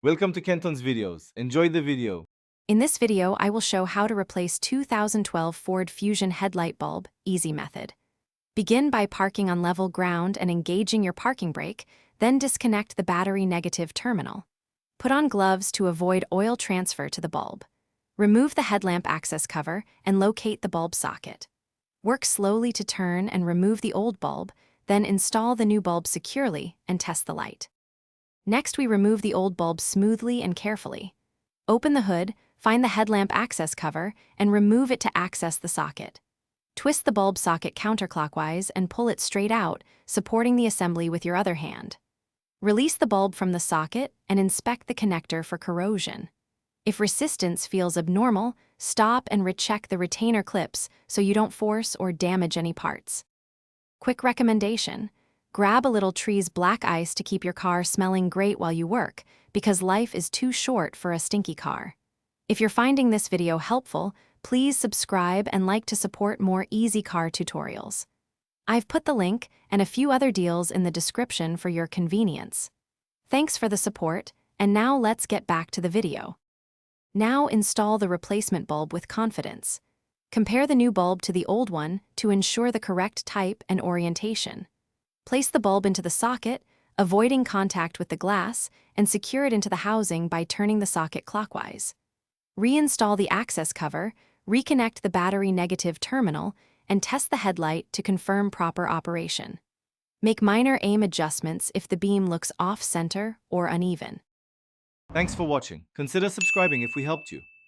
Welcome to Kenton's videos. Enjoy the video. In this video, I will show how to replace 2012 Ford Fusion headlight bulb, easy method. Begin by parking on level ground and engaging your parking brake, then disconnect the battery negative terminal. Put on gloves to avoid oil transfer to the bulb. Remove the headlamp access cover and locate the bulb socket. Work slowly to turn and remove the old bulb, then install the new bulb securely and test the light. Next, we remove the old bulb smoothly and carefully. Open the hood, find the headlamp access cover, and remove it to access the socket. Twist the bulb socket counterclockwise and pull it straight out, supporting the assembly with your other hand. Release the bulb from the socket and inspect the connector for corrosion. If resistance feels abnormal, stop and recheck the retainer clips so you don't force or damage any parts. Quick recommendation: grab a little Tree's black ice to keep your car smelling great while you work, because life is too short for a stinky car. If you're finding this video helpful, please subscribe and like to support more easy car tutorials. I've put the link and a few other deals in the description for your convenience. Thanks for the support, and now let's get back to the video. Now install the replacement bulb with confidence. Compare the new bulb to the old one to ensure the correct type and orientation. Place the bulb into the socket, avoiding contact with the glass, and secure it into the housing by turning the socket clockwise. Reinstall the access cover, reconnect the battery negative terminal, and test the headlight to confirm proper operation. Make minor aim adjustments if the beam looks off-center or uneven. Thanks for watching. Consider subscribing if we helped you.